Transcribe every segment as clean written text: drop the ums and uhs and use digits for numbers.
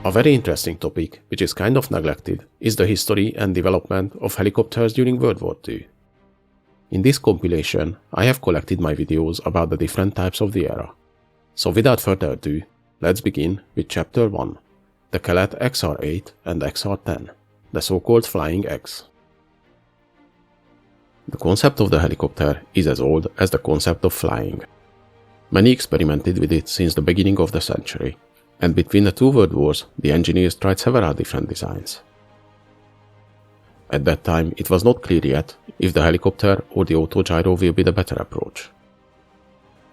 A very interesting topic, which is kind of neglected, is the history and development of helicopters during World War II. In this compilation, I have collected my videos about the different types of the era. So without further ado, let's begin with Chapter 1, the Kellett XR-8 and XR10, the so-called Flying X. The concept of the helicopter is as old as the concept of flying. Many experimented with it since the beginning of the century, and between the two world wars, the engineers tried several different designs. At that time, it was not clear yet if the helicopter or the autogyro will be the better approach.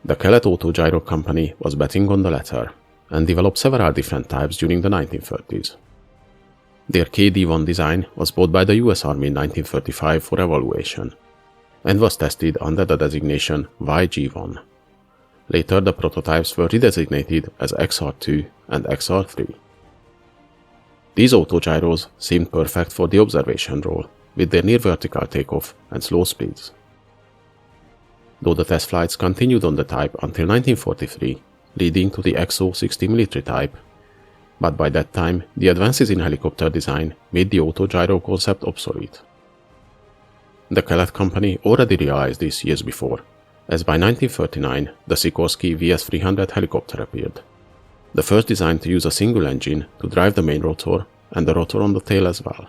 The Kellett Autogyro company was betting on the latter, and developed several different types during the 1930s. Their KD-1 design was bought by the US Army in 1935 for evaluation, and was tested under the designation YG-1. Later, the prototypes were redesignated as XR2 and XR3. These autogyros seemed perfect for the observation role, with their near vertical takeoff and slow speeds. Though the test flights continued on the type until 1943, leading to the XO-60 military type, but by that time the advances in helicopter design made the autogyro concept obsolete. The Kellett company already realized this years before, as by 1939 the Sikorsky VS-300 helicopter appeared, the first design to use a single engine to drive the main rotor and the rotor on the tail as well.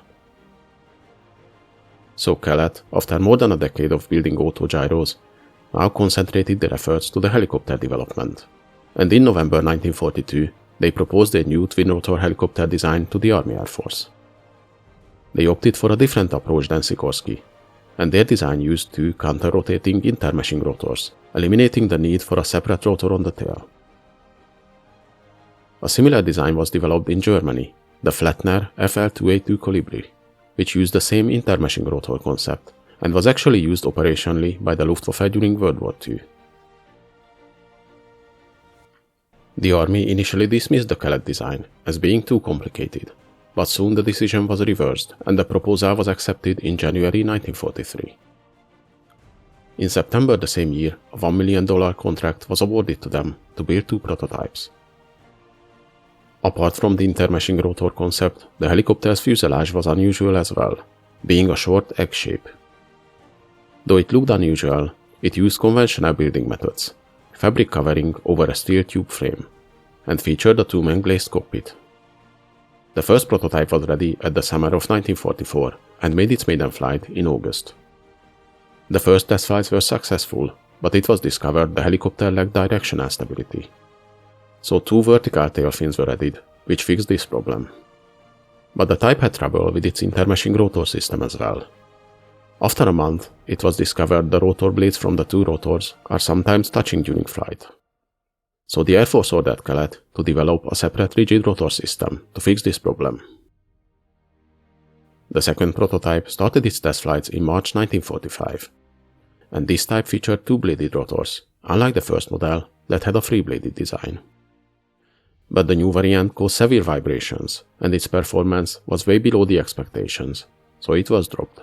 So Kellett, after more than a decade of building autogyros, now concentrated their efforts to the helicopter development, and in November 1942 they proposed a new twin-rotor helicopter design to the Army Air Force. They opted for a different approach than Sikorsky, and their design used two counter-rotating intermeshing rotors, eliminating the need for a separate rotor on the tail. A similar design was developed in Germany, the Flettner FL282 Kolibri, which used the same intermeshing rotor concept, and was actually used operationally by the Luftwaffe during World War II. The Army initially dismissed the Kellett design as being too complicated, but soon the decision was reversed and the proposal was accepted in January 1943. In September the same year, a $1 million contract was awarded to them to build two prototypes. Apart from the intermeshing rotor concept, the helicopter's fuselage was unusual as well, being a short egg shape. Though it looked unusual, it used conventional building methods, fabric covering over a steel tube frame, and featured a two-man glazed cockpit. The first prototype was ready at the summer of 1944 and made its maiden flight in August. The first test flights were successful, but it was discovered the helicopter lacked directional stability. So two vertical tail fins were added, which fixed this problem. But the type had trouble with its intermeshing rotor system as well. After a month, it was discovered the rotor blades from the two rotors are sometimes touching during flight. So the Air Force ordered Kellett to develop a separate rigid rotor system to fix this problem. The second prototype started its test flights in March 1945, and this type featured two-bladed rotors, unlike the first model that had a three-bladed design. But the new variant caused severe vibrations, and its performance was way below the expectations, so it was dropped.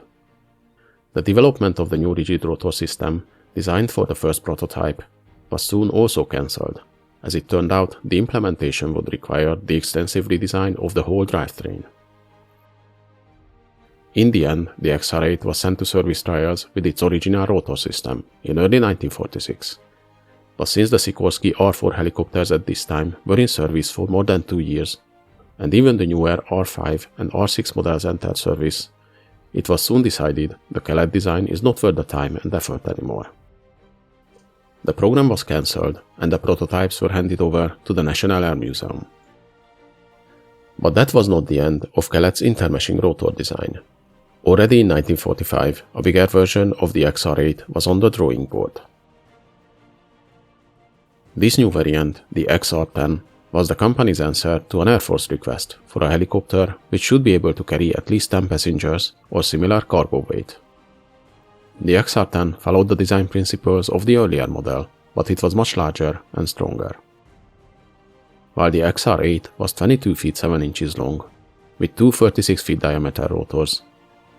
The development of the new rigid rotor system, designed for the first prototype, was soon also cancelled, as it turned out the implementation would require the extensive redesign of the whole drivetrain. In the end, the XR-8 was sent to service trials with its original rotor system in early 1946. But since the Sikorsky R-4 helicopters at this time were in service for more than 2 years, and even the newer R-5 and R-6 models entered service, it was soon decided the Kellett design is not worth the time and effort anymore. The program was cancelled and the prototypes were handed over to the National Air Museum. But that was not the end of Kellett's intermeshing rotor design. Already in 1945, a bigger version of the XR-8 was on the drawing board. This new variant, the XR10, was the company's answer to an Air Force request for a helicopter which should be able to carry at least 10 passengers or similar cargo weight. The XR10 followed the design principles of the earlier model, but it was much larger and stronger. While the XR-8 was 22 feet 7 inches long, with two 36 feet diameter rotors,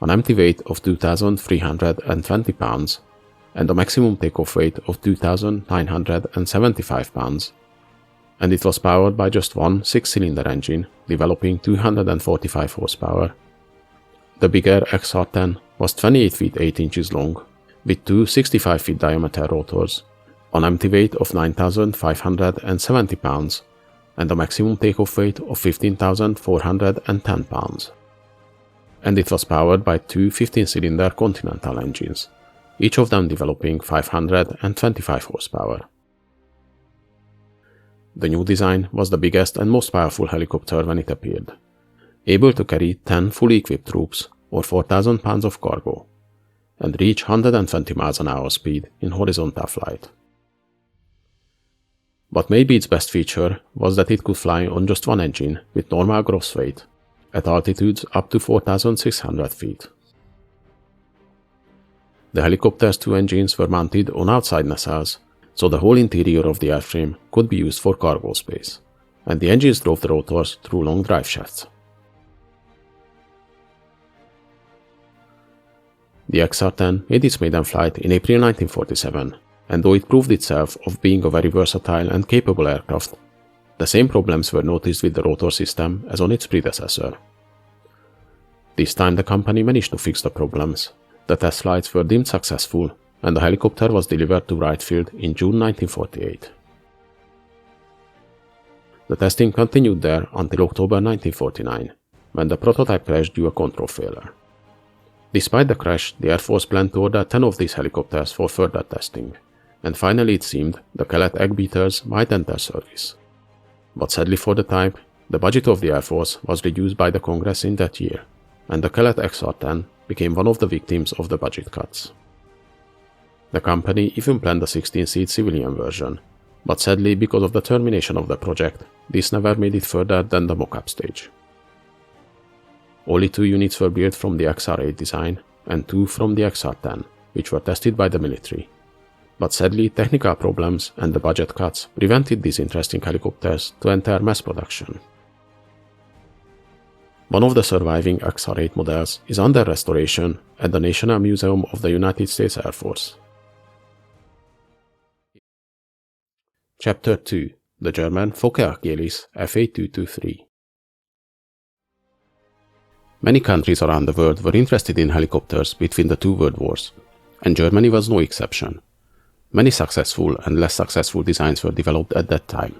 an empty weight of 2,320 pounds, and a maximum takeoff weight of 2,975 pounds, and it was powered by just one 6-cylinder engine, developing 245 horsepower. The bigger XR10 was 28 feet 8 inches long, with two 65 feet diameter rotors, an empty weight of 9,570 pounds, and a maximum takeoff weight of 15,410 pounds. And it was powered by two 15-cylinder Continental engines, each of them developing 525 horsepower. The new design was the biggest and most powerful helicopter when it appeared, able to carry 10 fully equipped troops or 4,000 pounds of cargo, and reach 120 miles an hour speed in horizontal flight. But maybe its best feature was that it could fly on just one engine with normal gross weight, at altitudes up to 4,600 feet. The helicopter's two engines were mounted on outside nacelles, so the whole interior of the airframe could be used for cargo space, and the engines drove the rotors through long drive shafts. The XR-10 made its maiden flight in April 1947, and though it proved itself of being a very versatile and capable aircraft, the same problems were noticed with the rotor system as on its predecessor. This time the company managed to fix the problems. The test flights were deemed successful, and the helicopter was delivered to Wright Field in June 1948. The testing continued there until October 1949, when the prototype crashed due to a control failure. Despite the crash, the Air Force planned to order 10 of these helicopters for further testing, and finally it seemed the Kellett egg beaters might enter service. But sadly for the type, the budget of the Air Force was reduced by the Congress in that year, and the Kellett XR-10 became one of the victims of the budget cuts. The company even planned a 16-seat civilian version, but sadly because of the termination of the project, this never made it further than the mock-up stage. Only 2 units were built from the XR-8 design, and 2 from the XR-10, which were tested by the military. But sadly, technical problems and the budget cuts prevented these interesting helicopters to enter mass production. One of the surviving XR-8 models is under restoration at the National Museum of the United States Air Force. Chapter 2. The German Focke-Achgelis F8223. Many countries around the world were interested in helicopters between the two world wars, and Germany was no exception. Many successful and less successful designs were developed at that time.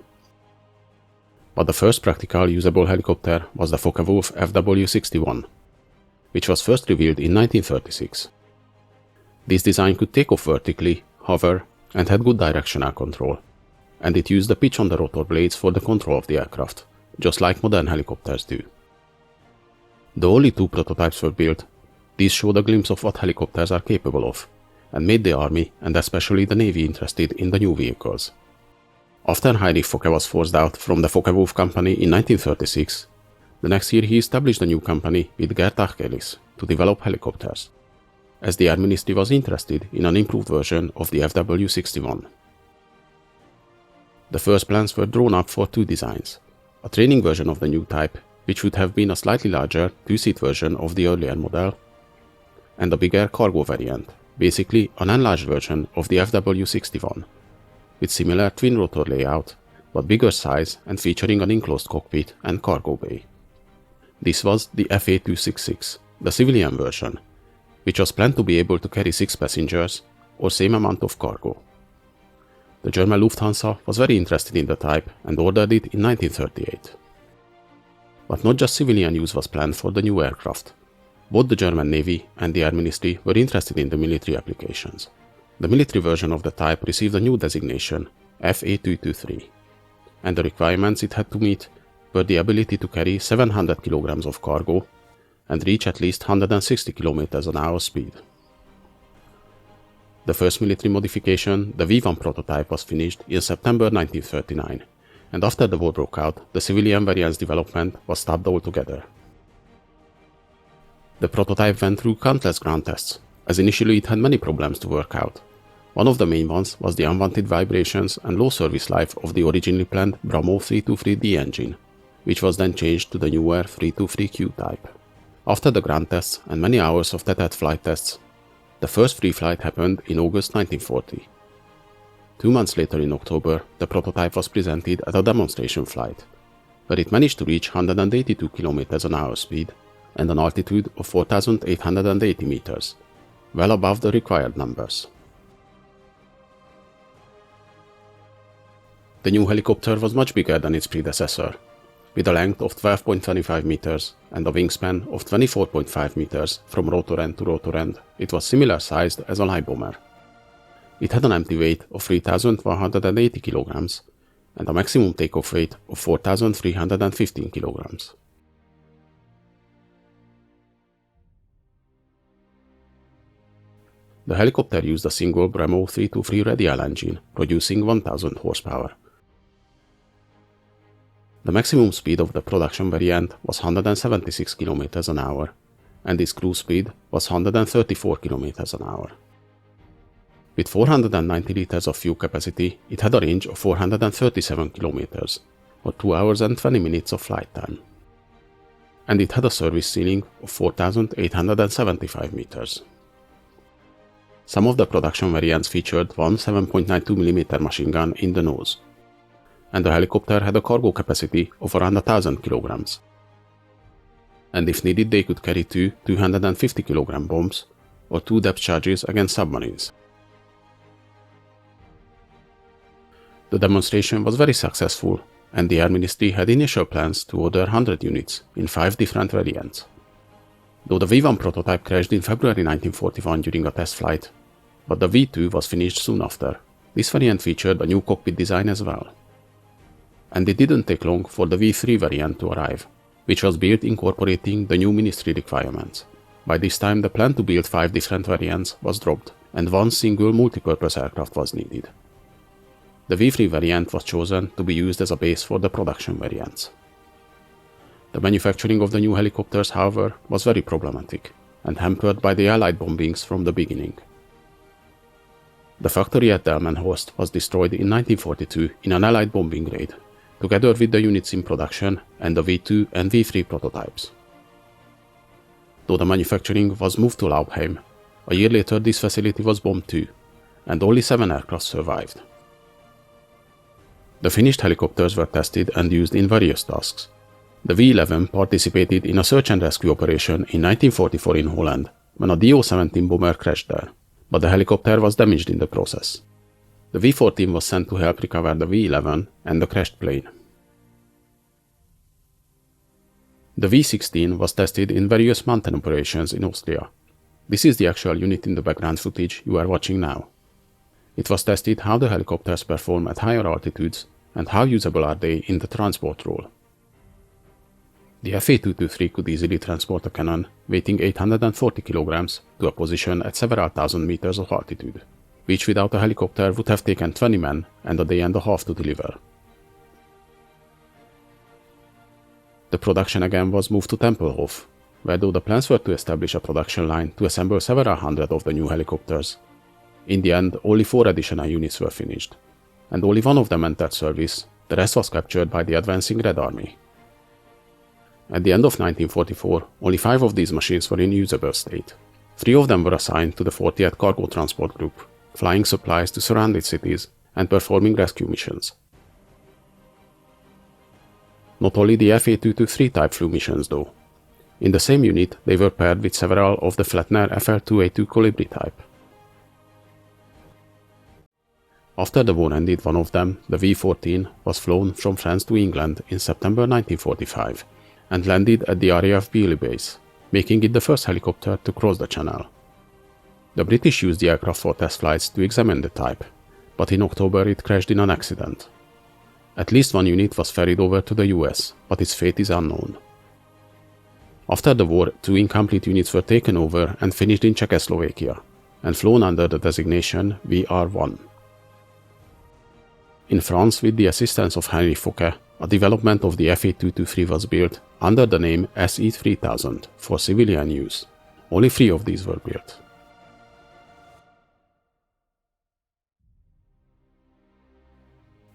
But the first practical usable helicopter was the Focke-Wulf FW61, which was first revealed in 1936. This design could take off vertically, hover, and had good directional control, and it used the pitch on the rotor blades for the control of the aircraft, just like modern helicopters do. Though only 2 prototypes were built, these showed a glimpse of what helicopters are capable of, and made the Army and especially the Navy interested in the new vehicles. After Heinrich Focke was forced out from the Focke-Wulf company in 1936, the next year he established a new company with Focke-Achgelis to develop helicopters, as the Air Ministry was interested in an improved version of the FW61. The first plans were drawn up for 2 designs, a training version of the new type, which would have been a slightly larger 2-seat version of the earlier model, and a bigger cargo variant, basically an enlarged version of the FW61, with similar twin-rotor layout, but bigger size and featuring an enclosed cockpit and cargo bay. This was the FA266, the civilian version, which was planned to be able to carry 6 passengers, or same amount of cargo. The German Lufthansa was very interested in the type and ordered it in 1938. But not just civilian use was planned for the new aircraft. Both the German Navy and the Air Ministry were interested in the military applications. The military version of the type received a new designation, FA223, and the requirements it had to meet were the ability to carry 700 kilograms of cargo and reach at least 160 kilometers an hour speed. The first military modification, the V1 prototype, was finished in September 1939, and after the war broke out, the civilian variant's development was stopped altogether. The prototype went through countless ground tests, as initially it had many problems to work out. One of the main ones was the unwanted vibrations and low service life of the originally planned Brahmo 323D engine, which was then changed to the newer 323Q type. After the ground tests and many hours of test flight tests, the first free flight happened in August 1940. 2 months later in October, the prototype was presented at a demonstration flight, where it managed to reach 182 km/h speed and an altitude of 4,880 meters, well above the required numbers. The new helicopter was much bigger than its predecessor. With a length of 12.25 meters and a wingspan of 24.5 meters from rotor end to rotor end, it was similar sized as a light bomber. It had an empty weight of 3,180 kilograms and a maximum takeoff weight of 4,315 kilograms. The helicopter used a single Brembo 323 radial engine, producing 1,000 horsepower. The maximum speed of the production variant was 176 km/h, and its cruise speed was 134 km/h. With 490 liters of fuel capacity, it had a range of 437 km, or 2 hours and 20 minutes of flight time. And it had a service ceiling of 4,875 meters. Some of the production variants featured one 7.92mm machine gun in the nose, and the helicopter had a cargo capacity of around 1,000 kilograms. And if needed, they could carry two 250 kilogram bombs or 2 depth charges against submarines. The demonstration was very successful, and the Air Ministry had initial plans to order 100 units in 5 different variants. Though the V1 prototype crashed in February 1941 during a test flight, but the V2 was finished soon after. This variant featured a new cockpit design as well. And it didn't take long for the V3 variant to arrive, which was built incorporating the new ministry requirements. By this time, the plan to build 5 different variants was dropped, and one single multipurpose aircraft was needed. The V3 variant was chosen to be used as a base for the production variants. The manufacturing of the new helicopters, however, was very problematic, and hampered by the Allied bombings from the beginning. The factory at Delmenhorst was destroyed in 1942 in an Allied bombing raid, together with the units in production and the V2 and V3 prototypes. Though the manufacturing was moved to Laubheim, a year later this facility was bombed too, and only 7 aircraft survived. The finished helicopters were tested and used in various tasks. The V-11 participated in a search and rescue operation in 1944 in Holland, when a Do-17 bomber crashed there, but the helicopter was damaged in the process. The V-14 was sent to help recover the V-11 and the crashed plane. The V-16 was tested in various mountain operations in Austria. This is the actual unit in the background footage you are watching now. It was tested how the helicopters perform at higher altitudes and how usable are they in the transport role. The FA-223 could easily transport a cannon weighing 840 kilograms to a position at several thousand meters of altitude, which without a helicopter would have taken 20 men and a day and a half to deliver. The production again was moved to Tempelhof, where though the plans were to establish a production line to assemble several hundred of the new helicopters, in the end only 4 additional units were finished, and only one of them entered service, the rest was captured by the advancing Red Army. At the end of 1944, only 5 of these machines were in usable state. 3 of them were assigned to the 40th Cargo Transport Group, flying supplies to surrounded cities and performing rescue missions. Not only the FA-223 type flew missions though. In the same unit, they were paired with several of the Flettner FL282 Kolibri type. After the war ended, one of them, the V-14, was flown from France to England in September 1945 and landed at the RAF Beeley base, making it the first helicopter to cross the channel. The British used the aircraft for test flights to examine the type, but in October it crashed in an accident. At least 1 unit was ferried over to the US, but its fate is unknown. After the war, 2 incomplete units were taken over and finished in Czechoslovakia, and flown under the designation VR-1. In France, with the assistance of Henry Focke, a development of the FA-223 was built under the name SE-3000 for civilian use. Only 3 of these were built.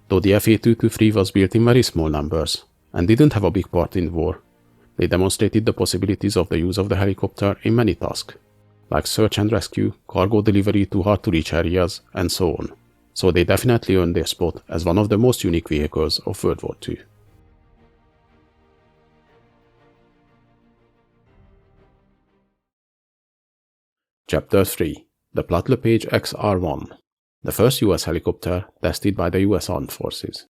Though the FA-223 was built in very small numbers and didn't have a big part in the war, they demonstrated the possibilities of the use of the helicopter in many tasks, like search and rescue, cargo delivery to hard-to-reach areas, and so on. so they definitely earned their spot as one of the most unique vehicles of World War II. Chapter 3. The Platt-Lepage XR-1, the first US helicopter tested by the US Armed Forces.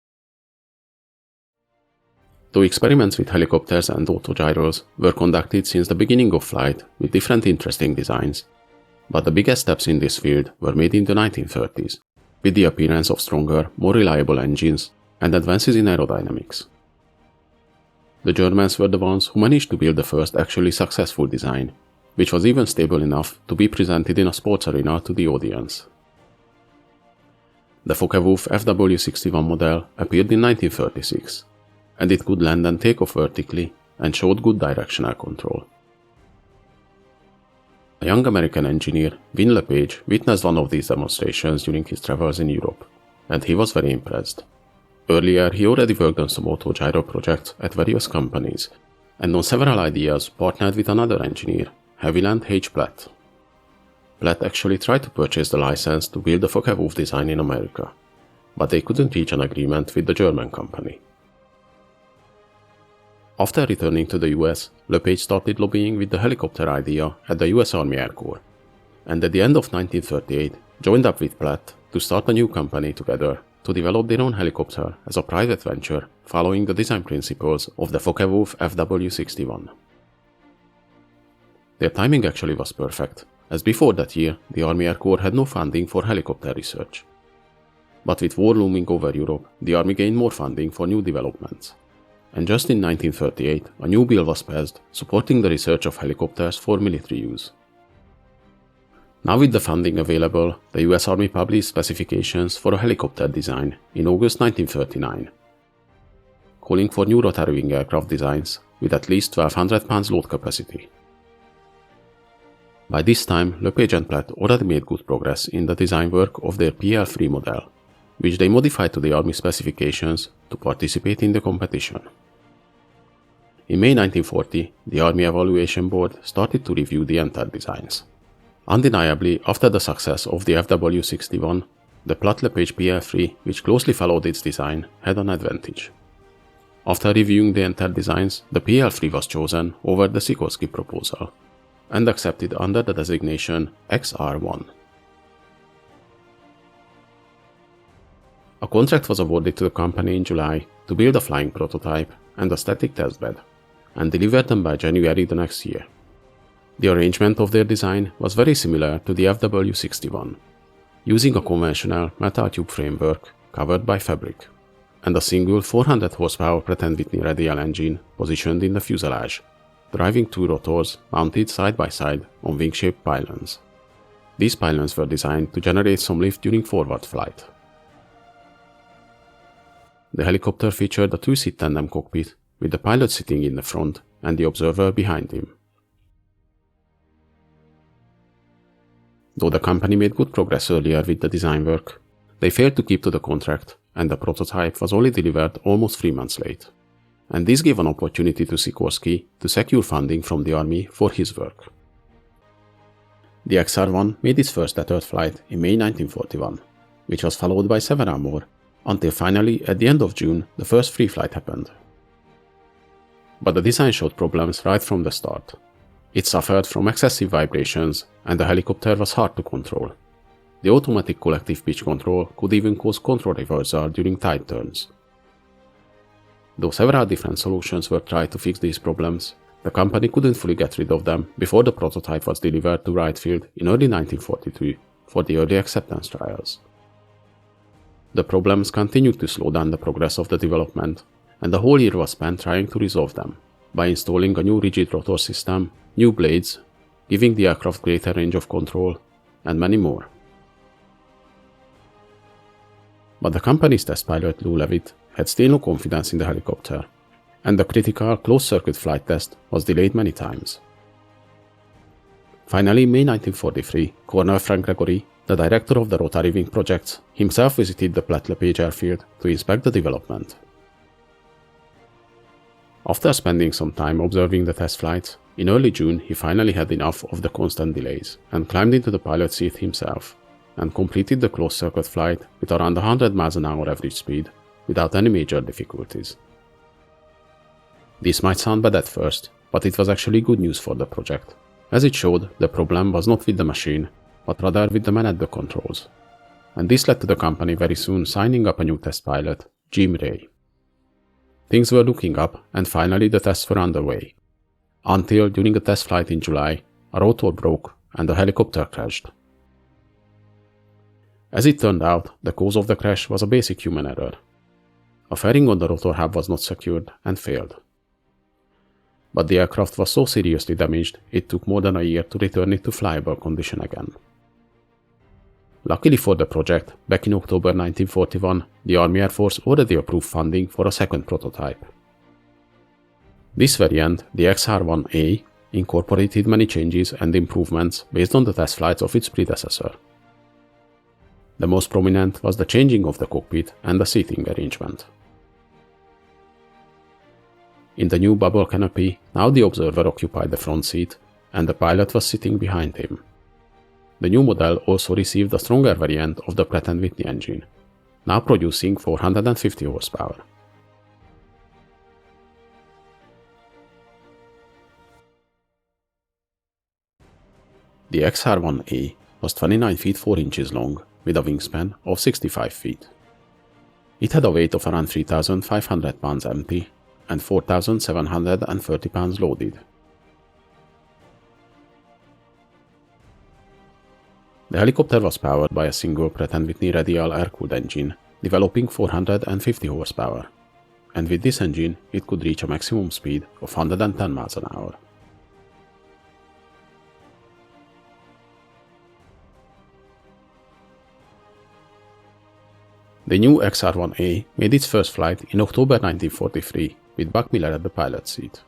Though experiments with helicopters and autogyros were conducted since the beginning of flight with different interesting designs, but the biggest steps in this field were made in the 1930s, with the appearance of stronger, more reliable engines and advances in aerodynamics. The Germans were the ones who managed to build the first actually successful design, which was even stable enough to be presented in a sports arena to the audience. The Focke-Wulf FW61 model appeared in 1936, and it could land and take off vertically and showed good directional control. A young American engineer, Lepage, witnessed one of these demonstrations during his travels in Europe, and he was very impressed. Earlier, he already worked on some autogyro projects at various companies, and on several ideas partnered with another engineer, Haviland H. Platt. Platt actually tried to purchase the license to build the Focke-Wulf design in America, but they couldn't reach an agreement with the German company. After returning to the US, Lepage started lobbying with the helicopter idea at the US Army Air Corps, and at the end of 1938 joined up with Platt to start a new company together to develop their own helicopter as a private venture following the design principles of the Focke-Wulf FW61. Their timing actually was perfect, as before that year the Army Air Corps had no funding for helicopter research. But with war looming over Europe, the Army gained more funding for new developments. And just in 1938, a new bill was passed supporting the research of helicopters for military use. Now with the funding available, the US Army published specifications for a helicopter design in August 1939, calling for new rotary wing aircraft designs with at least 1,200 pounds load capacity. By this time, Lepage and Platt already made good progress in the design work of their PL3 model, which they modified to the Army specifications to participate in the competition. In May 1940, the Army Evaluation Board started to review the entered designs. Undeniably, after the success of the FW61, the Platt-Lepage PL3, which closely followed its design, had an advantage. After reviewing the entered designs, the PL3 was chosen over the Sikorsky proposal, and accepted under the designation XR1. A contract was awarded to the company in July to build a flying prototype and a static testbed, and deliver them by January the next year. The arrangement of their design was very similar to the FW61, using a conventional metal tube framework covered by fabric, and a single 400 horsepower Pratt & Whitney radial engine positioned in the fuselage, driving two rotors mounted side by side on wing-shaped pylons. These pylons were designed to generate some lift during forward flight. The helicopter featured a two-seat tandem cockpit, with the pilot sitting in the front and the observer behind him. Though the company made good progress earlier with the design work, they failed to keep to the contract, and the prototype was only delivered almost 3 months late. And this gave an opportunity to Sikorsky to secure funding from the Army for his work. The XR-1 made its first Earth flight in May 1941, which was followed by several more, until finally, at the end of June, the first free flight happened. But the design showed problems right from the start. It suffered from excessive vibrations, and the helicopter was hard to control. The automatic collective pitch control could even cause control reversal during tight turns. Though several different solutions were tried to fix these problems, the company couldn't fully get rid of them before the prototype was delivered to Wright Field in early 1942 for the early acceptance trials. The problems continued to slow down the progress of the development, and the whole year was spent trying to resolve them, by installing a new rigid rotor system, new blades, giving the aircraft greater range of control, and many more. But the company's test pilot Lou Levitt had still no confidence in the helicopter, and the critical closed-circuit flight test was delayed many times. Finally, in May 1943, Colonel Frank Gregory, the director of the rotary wing projects, himself visited the Platt-Lepage airfield to inspect the development. After spending some time observing the test flights, in early June he finally had enough of the constant delays and climbed into the pilot's seat himself, and completed the closed-circuit flight with around 100 miles an hour average speed without any major difficulties. This might sound bad at first, but it was actually good news for the project, as it showed the problem was not with the machine, but rather with the man at the controls. And this led to the company very soon signing up a new test pilot, Jim Ray. Things were looking up, and finally the tests were underway. Until, during a test flight in July, a rotor broke and the helicopter crashed. As it turned out, the cause of the crash was a basic human error. A fairing on the rotor hub was not secured and failed. But the aircraft was so seriously damaged, it took more than a year to return it to flyable condition again. Luckily for the project, back in October 1941, the Army Air Force already approved funding for a second prototype. This variant, the XR-1A, incorporated many changes and improvements based on the test flights of its predecessor. The most prominent was the changing of the cockpit and the seating arrangement. In the new bubble canopy, now the observer occupied the front seat, and the pilot was sitting behind him. The new model also received a stronger variant of the Pratt & Whitney engine, now producing 450 horsepower. The XR-1A was 29 feet 4 inches long, with a wingspan of 65 feet. It had a weight of around 3,500 pounds empty and 4,730 pounds loaded. The helicopter was powered by a single Pratt & Whitney radial air-cooled engine, developing 450 horsepower, and with this engine it could reach a maximum speed of 110 miles an hour. The new XR-1A made its first flight in October 1943 with Buck Miller at the pilot seat.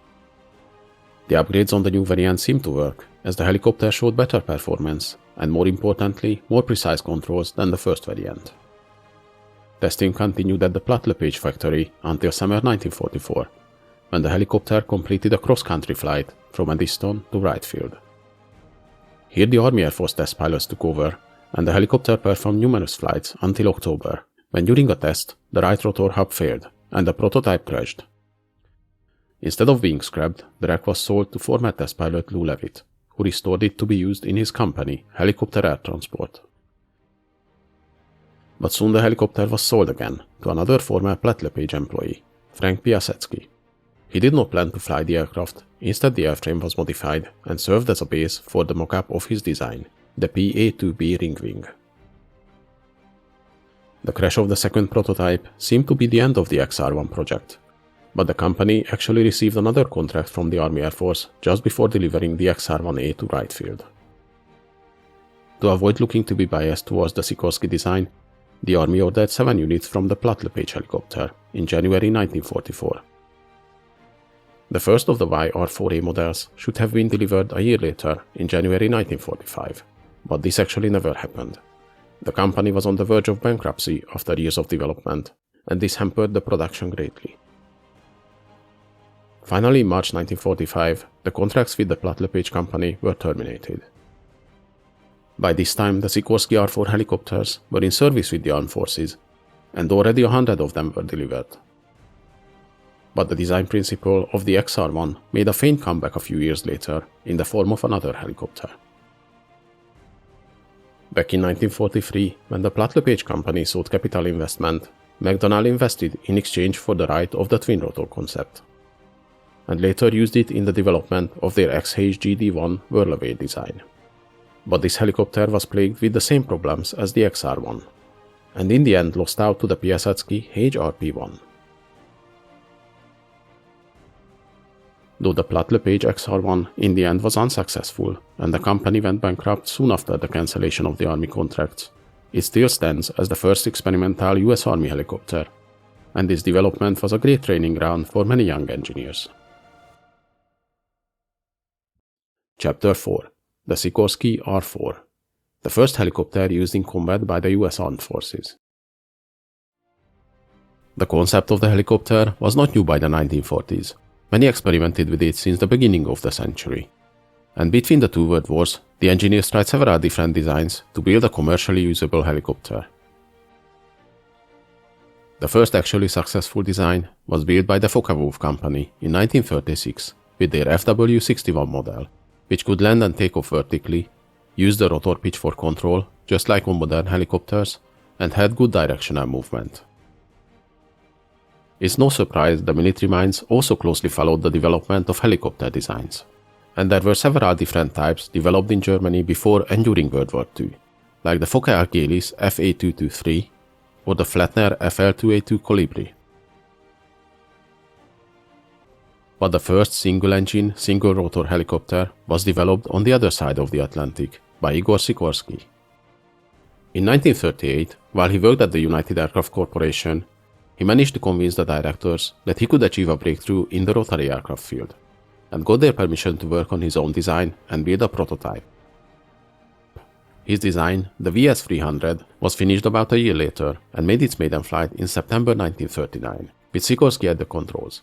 The upgrades on the new variant seemed to work, as the helicopter showed better performance and, more importantly, more precise controls than the first variant. Testing continued at the Platt-Lepage factory until summer 1944, when the helicopter completed a cross-country flight from Eddystone to Wright Field. Here the Army Air Force test pilots took over, and the helicopter performed numerous flights until October, when during a test, the right rotor hub failed and the prototype crashed. Instead of being scrapped, the wreck was sold to former test pilot Lou Levitt, who restored it to be used in his company, Helicopter Air Transport. But soon the helicopter was sold again to another former Platt-Lepage employee, Frank Piasecki. He did not plan to fly the aircraft, instead the airframe was modified and served as a base for the mock-up of his design, the PA-2B ring wing. The crash of the second prototype seemed to be the end of the XR-1 project, but the company actually received another contract from the Army Air Force just before delivering the XR-1A to Wright Field. To avoid looking to be biased towards the Sikorsky design, the Army ordered 7 units from the Platt-Lepage helicopter in January 1944. The first of the YR-4A models should have been delivered a year later in January 1945, but this actually never happened. The company was on the verge of bankruptcy after years of development, and this hampered the production greatly. Finally, in March 1945, the contracts with the Platt-Lepage company were terminated. By this time, the Sikorsky R-4 helicopters were in service with the armed forces, and already 100 of them were delivered. But the design principle of the XR-1 made a faint comeback a few years later in the form of another helicopter. Back in 1943, when the Platt-Lepage company sought capital investment, McDonnell invested in exchange for the right of the twin-rotor concept, and later used it in the development of their XHGD-1 Whirlaway design. But this helicopter was plagued with the same problems as the XR-1, and in the end lost out to the Piasecki HRP-1. Though the Platt-Lepage XR-1 in the end was unsuccessful and the company went bankrupt soon after the cancellation of the Army contracts, it still stands as the first experimental US Army helicopter, and this development was a great training ground for many young engineers. Chapter 4. The Sikorsky R-4, the first helicopter used in combat by the US Armed Forces. The concept of the helicopter was not new by the 1940s. Many experimented with it since the beginning of the century. and between the two world wars, the engineers tried several different designs to build a commercially usable helicopter. The first actually successful design was built by the Focke-Wulf company in 1936 with their FW61 model, which could land and take off vertically, use the rotor pitch for control just like on modern helicopters, and had good directional movement. It's no surprise the military minds also closely followed the development of helicopter designs, and there were several different types developed in Germany before and during World War II, like the Focke-Achgelis F8223 or the Flettner FL282 Kolibri. But the first single-engine, single-rotor helicopter was developed on the other side of the Atlantic by Igor Sikorsky. In 1938, while he worked at the United Aircraft Corporation, he managed to convince the directors that he could achieve a breakthrough in the rotary aircraft field, and got their permission to work on his own design and build a prototype. His design, the VS-300, was finished about a year later and made its maiden flight in September 1939, with Sikorsky at the controls.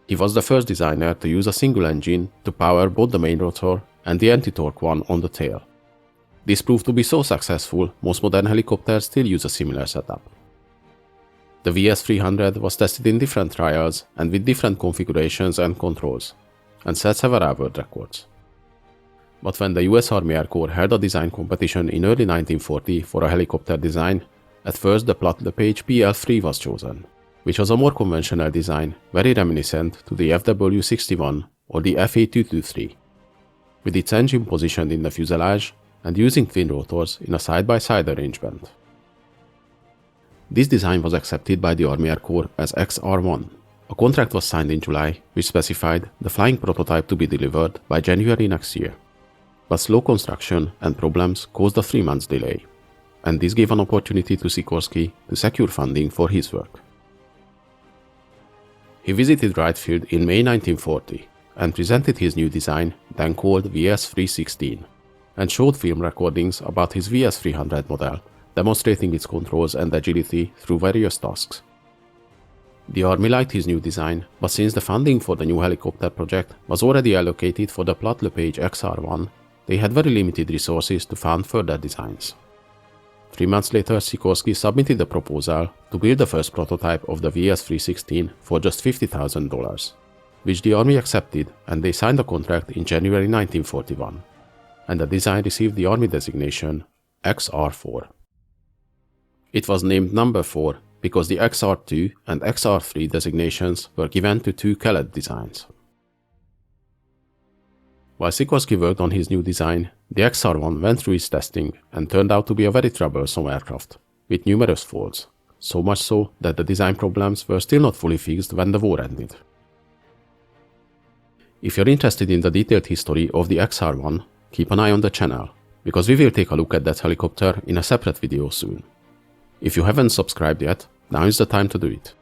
He was the first designer to use a single engine to power both the main rotor and the anti-torque one on the tail. This proved to be so successful, most modern helicopters still use a similar setup. The VS-300 was tested in different trials and with different configurations and controls, and set several world records. But when the US Army Air Corps held a design competition in early 1940 for a helicopter design, at first the Platt-Lepage PL3 was chosen, which was a more conventional design, very reminiscent to the FW61 or the F8223, with its engine positioned in the fuselage and using twin rotors in a side-by-side arrangement. This design was accepted by the Army Air Corps as XR-1. A contract was signed in July which specified the flying prototype to be delivered by January next year. But slow construction and problems caused a 3-month delay, and this gave an opportunity to Sikorsky to secure funding for his work. He visited Wright Field in May 1940 and presented his new design, then called VS-316, and showed film recordings about his VS-300 model, demonstrating its controls and agility through various tasks. The Army liked his new design, but since the funding for the new helicopter project was already allocated for the Platt-Lepage XR-1, they had very limited resources to fund further designs. 3 months later, Sikorsky submitted a proposal to build the first prototype of the VS-316 for just $50,000, which the Army accepted, and they signed a contract in January 1941, and the design received the Army designation XR-4. It was named number 4 because the XR-2 and XR-3 designations were given to 2 Kellett designs. While Sikorsky worked on his new design, the XR-1 went through its testing and turned out to be a very troublesome aircraft, with numerous faults, so much so that the design problems were still not fully fixed when the war ended. If you're interested in the detailed history of the XR-1, keep an eye on the channel, because we will take a look at that helicopter in a separate video soon. If you haven't subscribed yet, now is the time to do it.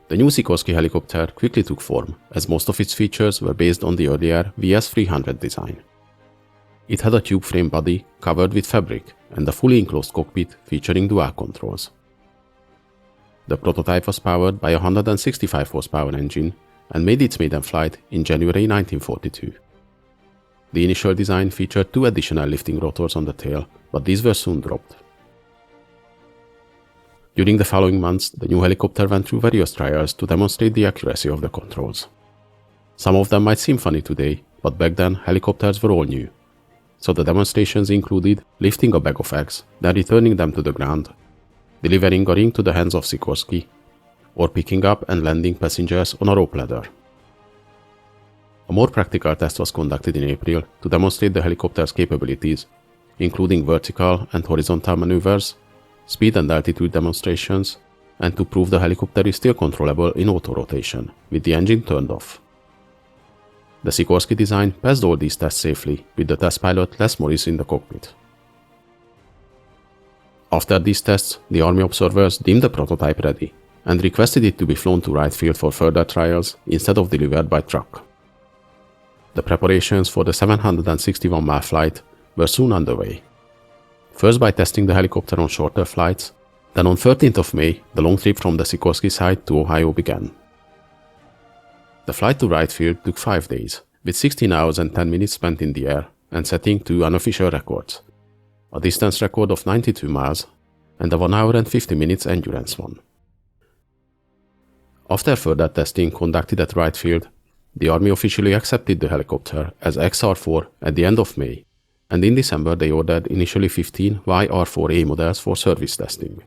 The new Sikorsky helicopter quickly took form, as most of its features were based on the earlier VS-300 design. It had a tube-frame body covered with fabric and a fully enclosed cockpit featuring dual controls. The prototype was powered by a 165 horsepower engine and made its maiden flight in January 1942. The initial design featured 2 additional lifting rotors on the tail, but these were soon dropped. During the following months, the new helicopter went through various trials to demonstrate the accuracy of the controls. Some of them might seem funny today, but back then helicopters were all new. So the demonstrations included lifting a bag of eggs, then returning them to the ground, delivering a ring to the hands of Sikorsky, or picking up and landing passengers on a rope ladder. A more practical test was conducted in April to demonstrate the helicopter's capabilities, including vertical and horizontal maneuvers, speed and altitude demonstrations, and to prove the helicopter is still controllable in auto-rotation, with the engine turned off. The Sikorsky design passed all these tests safely, with the test pilot Les Morris in the cockpit. After these tests, the Army observers deemed the prototype ready, and requested it to be flown to Wright Field for further trials instead of delivered by truck. The preparations for the 761-mile flight were soon underway. First by testing the helicopter on shorter flights, then on 13th of May, the long trip from the Sikorsky site to Ohio began. The flight to Wright Field took 5 days, with 16 hours and 10 minutes spent in the air and setting 2 unofficial records, a distance record of 92 miles and a 1 hour and 50 minutes endurance one. After further testing conducted at Wright Field, the Army officially accepted the helicopter as XR-4 at the end of May, and in December they ordered initially 15 YR-4A models for service testing,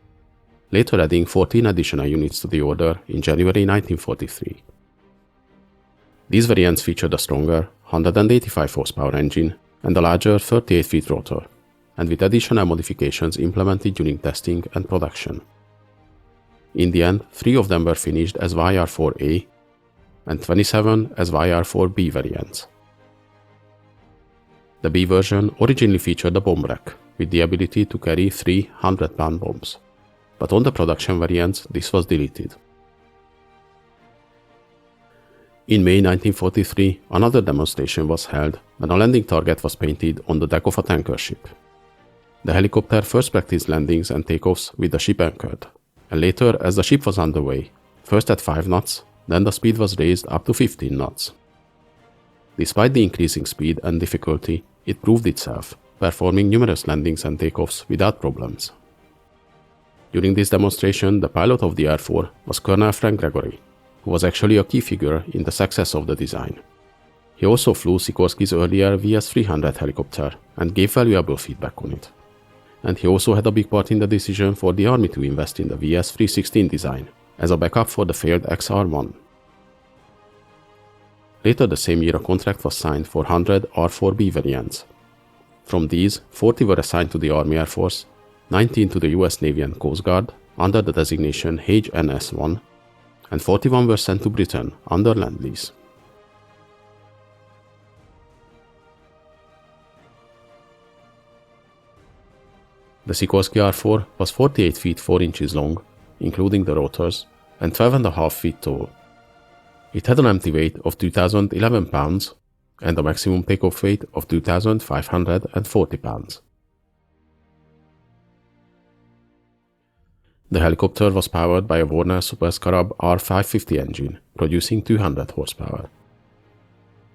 later adding 14 additional units to the order in January 1943. These variants featured a stronger 185 horsepower engine and a larger 38 feet rotor, and with additional modifications implemented during testing and production. In the end, 3 of them were finished as YR-4A and 27 as YR-4B variants. The B version originally featured a bomb rack with the ability to carry 3 100-pound bombs, but on the production variants this was deleted. In May 1943, another demonstration was held when a landing target was painted on the deck of a tanker ship. The helicopter first practiced landings and takeoffs with the ship anchored, and later as the ship was underway, first at 5 knots, then the speed was raised up to 15 knots. Despite the increasing speed and difficulty, it proved itself, performing numerous landings and takeoffs without problems. During this demonstration, the pilot of the R-4 was Colonel Frank Gregory, who was actually a key figure in the success of the design. He also flew Sikorsky's earlier VS-300 helicopter and gave valuable feedback on it. And he also had a big part in the decision for the Army to invest in the VS-316 design as a backup for the failed XR-1. Later the same year a contract was signed for 100 R-4B variants. From these, 40 were assigned to the Army Air Force, 19 to the US Navy and Coast Guard under the designation HNS-1, and 41 were sent to Britain under Lend-Lease. The Sikorsky R-4 was 48 feet 4 inches long, including the rotors, and 12.5 feet tall. It had an empty weight of 2,011 pounds and a maximum takeoff weight of 2,540 pounds. The helicopter was powered by a Warner Super Scarab R550 engine, producing 200 horsepower.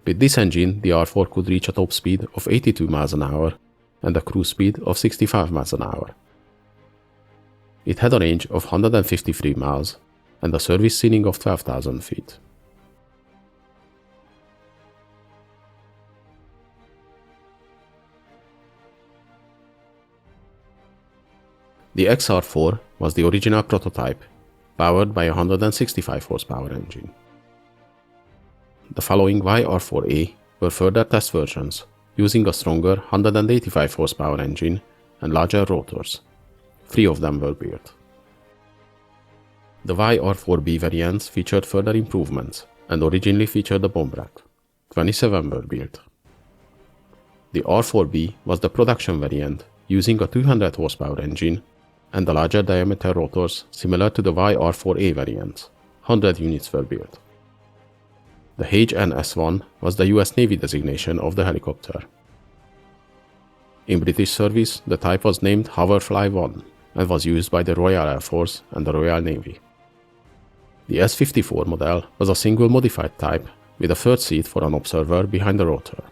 With this engine, the R-4 could reach a top speed of 82 miles an hour and a cruise speed of 65 miles an hour. It had a range of 153 miles and a service ceiling of 12,000 feet. The XR-4 was the original prototype, powered by a 165 horsepower engine. The following YR-4A were further test versions, using a stronger 185 horsepower engine and larger rotors. 3 of them were built. The YR-4B variants featured further improvements and originally featured a bomb rack. 27 were built. The R-4B was the production variant, using a 200 horsepower engine and the larger diameter rotors similar to the YR-4A variants. 100 units were built. The HNS-1 was the US Navy designation of the helicopter. In British service, the type was named Hoverfly-1 and was used by the Royal Air Force and the Royal Navy. The S-54 model was a single modified type with a third seat for an observer behind the rotor.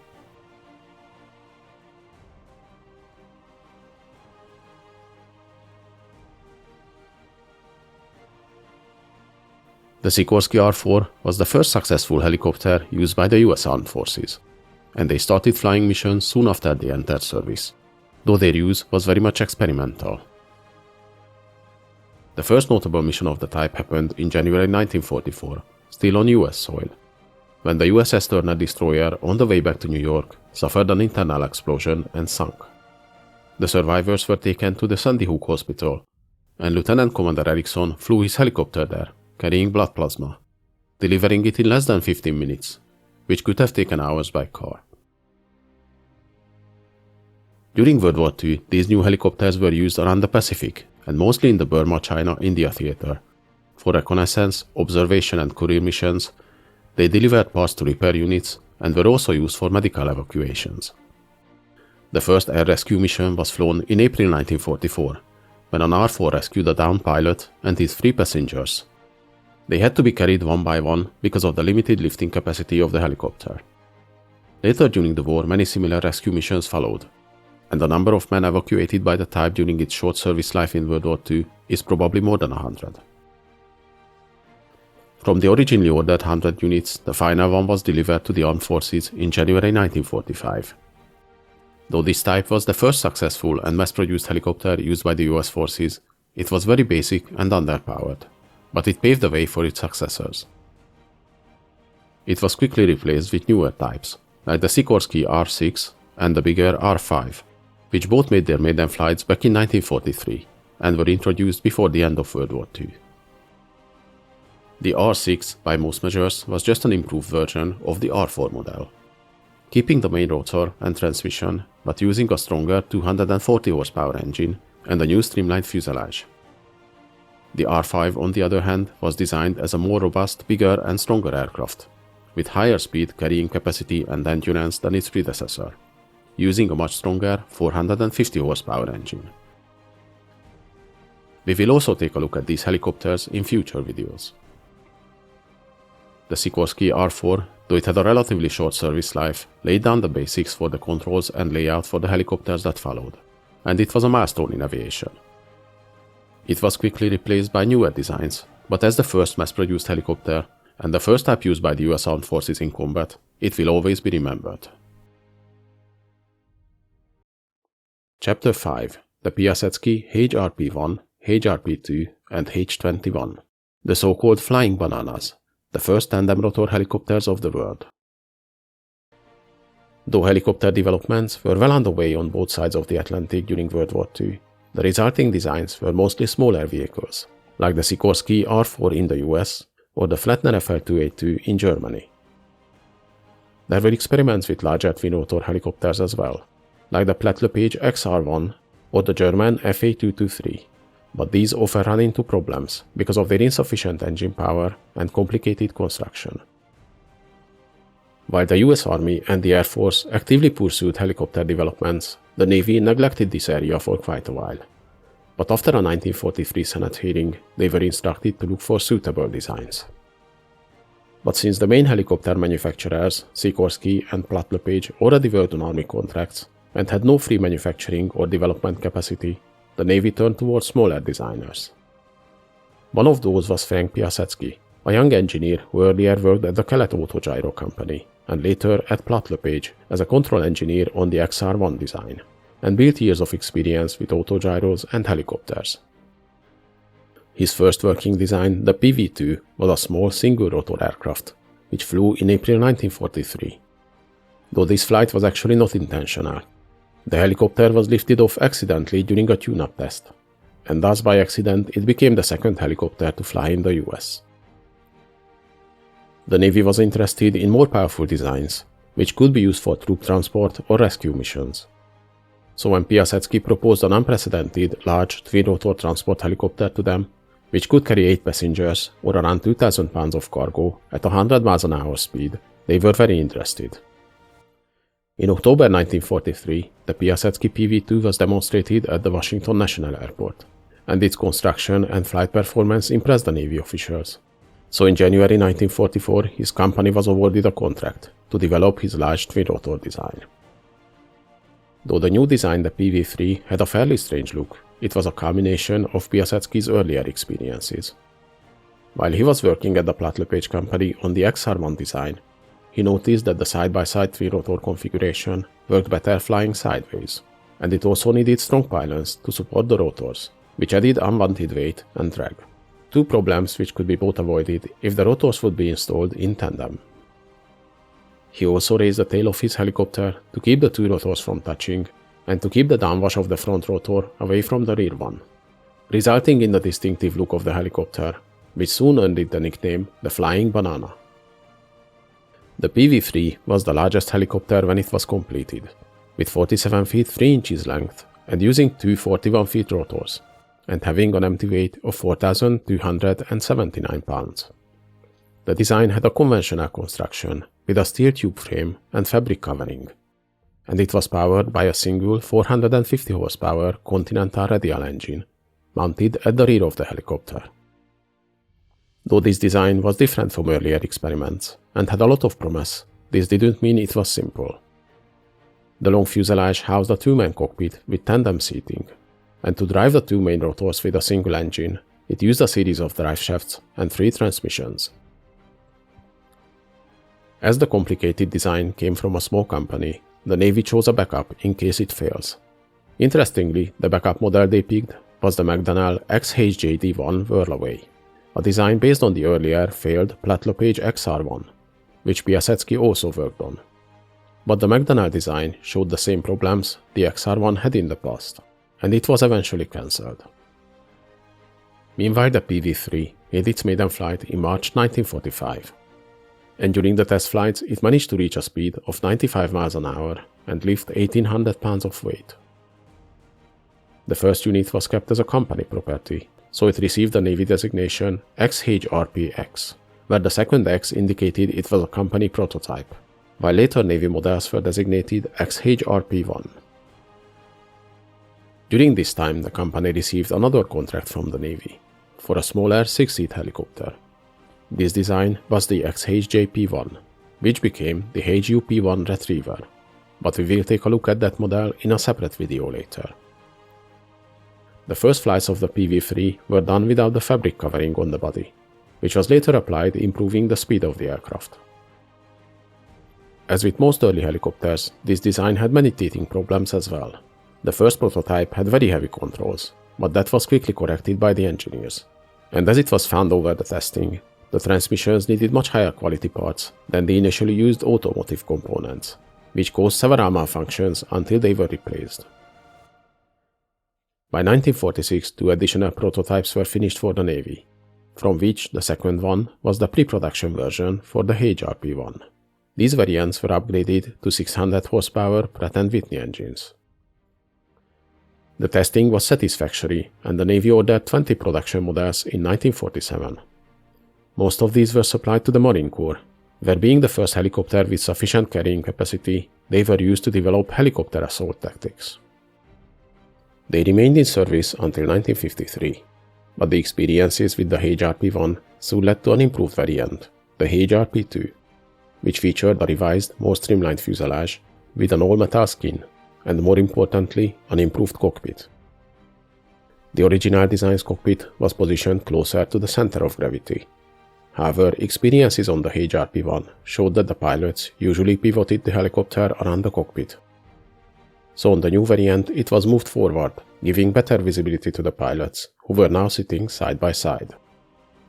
The Sikorsky R-4 was the first successful helicopter used by the US Armed Forces, and they started flying missions soon after they entered service, though their use was very much experimental. The first notable mission of the type happened in January 1944, still on US soil, when the USS Turner destroyer on the way back to New York suffered an internal explosion and sunk. The survivors were taken to the Sandy Hook Hospital, and Lieutenant Commander Erickson flew his helicopter there, carrying blood plasma, delivering it in less than 15 minutes, which could have taken hours by car. During World War II, these new helicopters were used around the Pacific and mostly in the Burma-China-India theater. For reconnaissance, observation and courier missions, they delivered parts to repair units and were also used for medical evacuations. The first air rescue mission was flown in April 1944, when an R-4 rescued a downed pilot and his 3 passengers. They had to be carried one by one because of the limited lifting capacity of the helicopter. Later during the war, many similar rescue missions followed, and the number of men evacuated by the type during its short service life in World War II is probably more than 100. From the originally ordered 100 units, the final one was delivered to the armed forces in January 1945. Though this type was the first successful and mass-produced helicopter used by the US forces, it was very basic and underpowered, but it paved the way for its successors. It was quickly replaced with newer types, like the Sikorsky R-6 and the bigger R-5, which both made their maiden flights back in 1943 and were introduced before the end of World War II. The R-6, by most measures, was just an improved version of the R-4 model, keeping the main rotor and transmission, but using a stronger 240 horsepower engine and a new streamlined fuselage. The R-5, on the other hand, was designed as a more robust, bigger and stronger aircraft, with higher speed carrying capacity and endurance than its predecessor, using a much stronger 450 horsepower engine. We will also take a look at these helicopters in future videos. The Sikorsky R-4, though it had a relatively short service life, laid down the basics for the controls and layout for the helicopters that followed, and it was a milestone in aviation. It was quickly replaced by newer designs, but as the first mass-produced helicopter, and the first type used by the US Armed Forces in combat, it will always be remembered. Chapter 5. The Piasecki HRP-1, HRP-2 and H-21, the so-called Flying Bananas, the first tandem rotor helicopters of the world. Though helicopter developments were well underway on both sides of the Atlantic during World War II, the resulting designs were mostly smaller vehicles, like the Sikorsky R-4 in the US or the Flettner FL282 in Germany. There were experiments with larger twin-rotor helicopters as well, like the Platt-Lepage XR-1 or the German FA223, but these often run into problems because of their insufficient engine power and complicated construction. While the US Army and the Air Force actively pursued helicopter developments, the Navy neglected this area for quite a while. But after a 1943 Senate hearing, they were instructed to look for suitable designs. But since the main helicopter manufacturers, Sikorsky and Platt-Lepage, already worked on Army contracts and had no free manufacturing or development capacity, the Navy turned towards smaller designers. One of those was Frank Piasecki, a young engineer who earlier worked at the Kellett XR-8 company and later at Platt-Lepage as a control engineer on the XR-1 design, and built years of experience with autogyros and helicopters. His first working design, the PV-2, was a small single-rotor aircraft, which flew in April 1943. Though this flight was actually not intentional, the helicopter was lifted off accidentally during a tune-up test, and thus by accident it became the second helicopter to fly in the US. The Navy was interested in more powerful designs, which could be used for troop transport or rescue missions. So when Piasecki proposed an unprecedented, large twin-rotor transport helicopter to them, which could carry 8 passengers or around 2,000 pounds of cargo at 100 miles an hour speed, they were very interested. In October 1943, the Piasecki PV-2 was demonstrated at the Washington National Airport, and its construction and flight performance impressed the Navy officials. So in January 1944, his company was awarded a contract to develop his large twin-rotor design. Though the new design, the PV-3, had a fairly strange look, it was a culmination of Piasecki's earlier experiences. While he was working at the Platt-Lepage company on the XR-1 design, he noticed that the side-by-side twin-rotor configuration worked better flying sideways, and it also needed strong pylons to support the rotors, which added unwanted weight and drag. Two problems which could be both avoided if the rotors would be installed in tandem. He also raised the tail of his helicopter to keep the two rotors from touching and to keep the downwash of the front rotor away from the rear one, resulting in the distinctive look of the helicopter, which soon earned it the nickname the Flying Banana. The PV-3 was the largest helicopter when it was completed, with 47 feet 3 inches length and using two 41 feet rotors, and having an empty weight of 4,279 pounds. The design had a conventional construction with a steel tube frame and fabric covering, and it was powered by a single 450 horsepower Continental radial engine mounted at the rear of the helicopter. Though this design was different from earlier experiments and had a lot of promise, this didn't mean it was simple. The long fuselage housed a two-man cockpit with tandem seating, and to drive the two main rotors with a single engine, it used a series of drive shafts and 3 transmissions. As the complicated design came from a small company, the Navy chose a backup in case it fails. Interestingly, the backup model they picked was the McDonnell XHJD-1 Whirlaway, a design based on the earlier failed Platt-Lepage XR-1, which Piasecki also worked on. But the McDonnell design showed the same problems the XR-1 had in the past, and it was eventually cancelled. Meanwhile, the PV-3 made its maiden flight in March 1945, and during the test flights it managed to reach a speed of 95 miles an hour and lift 1,800 pounds of weight. The first unit was kept as a company property, so it received the Navy designation XHRP-X, where the second X indicated it was a company prototype, while later Navy models were designated XHRP-1. During this time, the company received another contract from the Navy for a smaller 6-seat helicopter. This design was the XHJP-1, which became the HUP-1 Retriever, but we will take a look at that model in a separate video later. The first flights of the PV-3 were done without the fabric covering on the body, which was later applied, improving the speed of the aircraft. As with most early helicopters, this design had many teething problems as well. The first prototype had very heavy controls, but that was quickly corrected by the engineers. And as it was found over the testing, the transmissions needed much higher quality parts than the initially used automotive components, which caused several malfunctions until they were replaced. By 1946, 2 additional prototypes were finished for the Navy, from which the second one was the pre-production version for the HRP-1. These variants were upgraded to 600 horsepower Pratt & Whitney engines. The testing was satisfactory, and the Navy ordered 20 production models in 1947. Most of these were supplied to the Marine Corps, where being the first helicopter with sufficient carrying capacity, they were used to develop helicopter assault tactics. They remained in service until 1953, but the experiences with the HRP-1 soon led to an improved variant, the HRP-2, which featured a revised, more streamlined fuselage with an all-metal skin, and more importantly, an improved cockpit. The original design's cockpit was positioned closer to the center of gravity. However, experiences on the HRP-1 showed that the pilots usually pivoted the helicopter around the cockpit. So on the new variant, it was moved forward, giving better visibility to the pilots, who were now sitting side by side.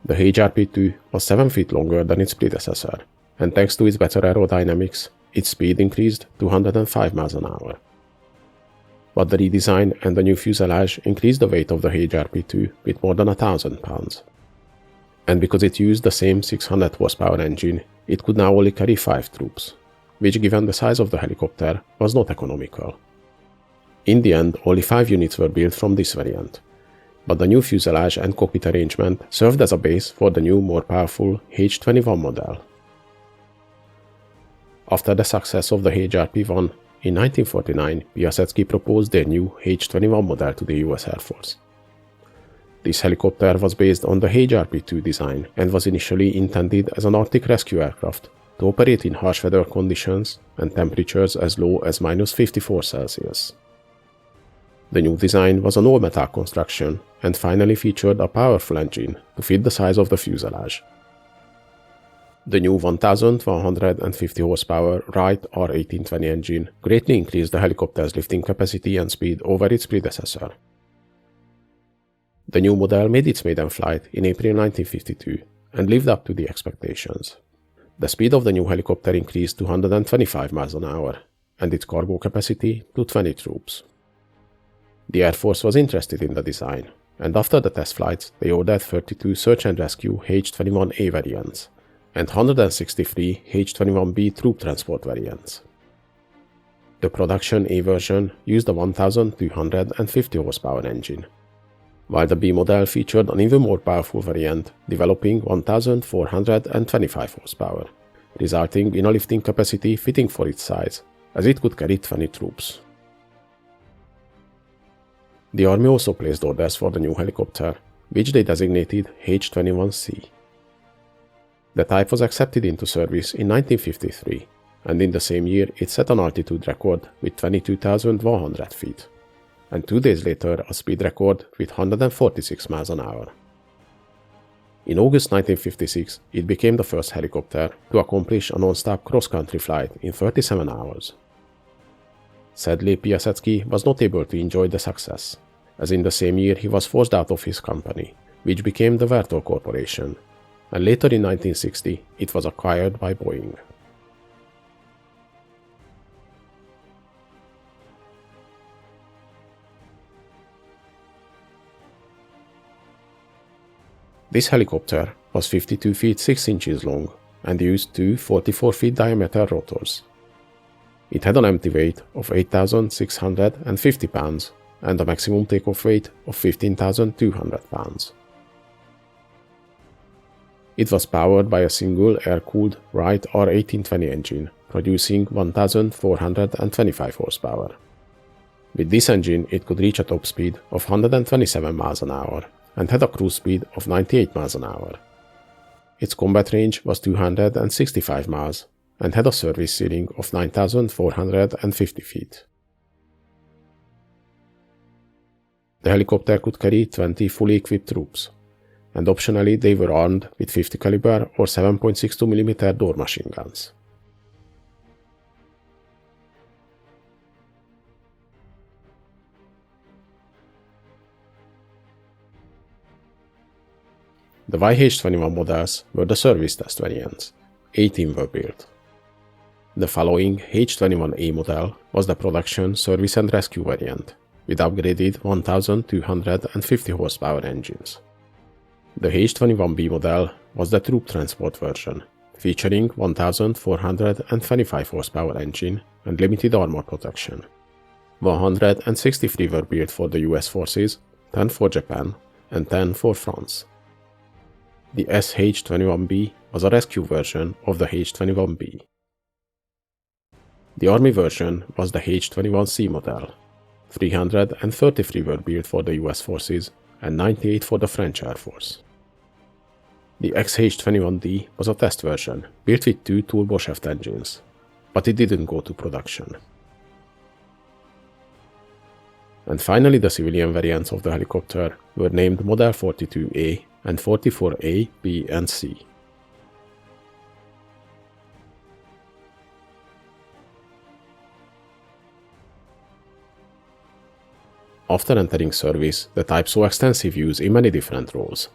The HRP-2 was 7 feet longer than its predecessor, and thanks to its better aerodynamics, its speed increased to 105 miles an hour. But the redesign and the new fuselage increased the weight of the HRP-2 with more than 1,000 pounds. And because it used the same 600 horsepower engine, it could now only carry 5 troops, which given the size of the helicopter was not economical. In the end, only 5 units were built from this variant, but the new fuselage and cockpit arrangement served as a base for the new, more powerful H-21 model. After the success of the HRP-1, in 1949, Piasecki proposed their new H-21 model to the US Air Force. This helicopter was based on the HRP-2 design and was initially intended as an Arctic rescue aircraft to operate in harsh weather conditions and temperatures as low as -54 Celsius. The new design was an all-metal construction and finally featured a powerful engine to fit the size of the fuselage. The new 1,150 horsepower Wright R-1820 engine greatly increased the helicopter's lifting capacity and speed over its predecessor. The new model made its maiden flight in April 1952 and lived up to the expectations. The speed of the new helicopter increased to 125 miles an hour, and its cargo capacity to 20 troops. The Air Force was interested in the design, and after the test flights, they ordered 32 search and rescue H-21A variants and 163 H-21B troop transport variants. The production A version used a 1,250 horsepower engine, while the B model featured an even more powerful variant developing 1,425 horsepower, resulting in a lifting capacity fitting for its size, as it could carry 20 troops. The Army also placed orders for the new helicopter, which they designated H-21C. The type was accepted into service in 1953, and in the same year it set an altitude record with 22,100 feet, and 2 days later a speed record with 146 miles an hour. In August 1956, it became the first helicopter to accomplish a non-stop cross-country flight in 37 hours. Sadly, Piasecki was not able to enjoy the success, as in the same year he was forced out of his company, which became the Vertol Corporation, and later in 1960 it was acquired by Boeing. This helicopter was 52 feet 6 inches long and used two 44 feet diameter rotors. It had an empty weight of 8,650 pounds and a maximum takeoff weight of 15,200 pounds. It was powered by a single air-cooled Wright R1820 engine, producing 1,425 horsepower. With this engine, it could reach a top speed of 127 miles an hour and had a cruise speed of 98 miles an hour. Its combat range was 265 miles and had a service ceiling of 9,450 feet. The helicopter could carry 20 fully equipped troops, and optionally they were armed with 50 caliber or 7.62 mm door machine guns. The YH-21 models were the service test variants. 18 were built. The following H-21A model was the production, service and rescue variant, with upgraded 1,250 horsepower engines. The H-21B model was the troop transport version, featuring 1,425 horsepower engine and limited armor protection. 163 were built for the US forces, 10 for Japan, and 10 for France. The SH-21B was a rescue version of the H-21B. The Army version was the H-21C model. 333 were built for the US forces and 98 for the French Air Force. The XH-21D was a test version, built with two turboshaft engines, but it didn't go to production. And finally, the civilian variants of the helicopter were named Model 42A and 44A, B, and C. After entering service, the type saw extensive use in many different roles,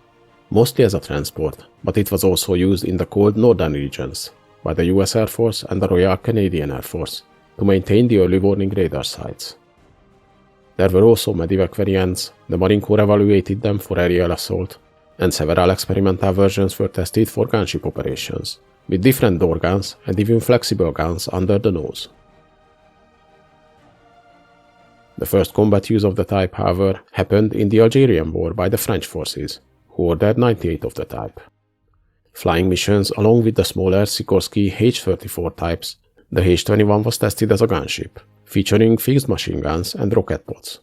mostly as a transport, but it was also used in the cold northern regions by the US Air Force and the Royal Canadian Air Force to maintain the early warning radar sites. There were also medevac variants, the Marine Corps evaluated them for aerial assault, and several experimental versions were tested for gunship operations, with different door guns and even flexible guns under the nose. The first combat use of the type, however, happened in the Algerian War by the French forces, who ordered 98 of the type. Flying missions along with the smaller Sikorsky H-34 types, the H-21 was tested as a gunship, featuring fixed machine guns and rocket pods.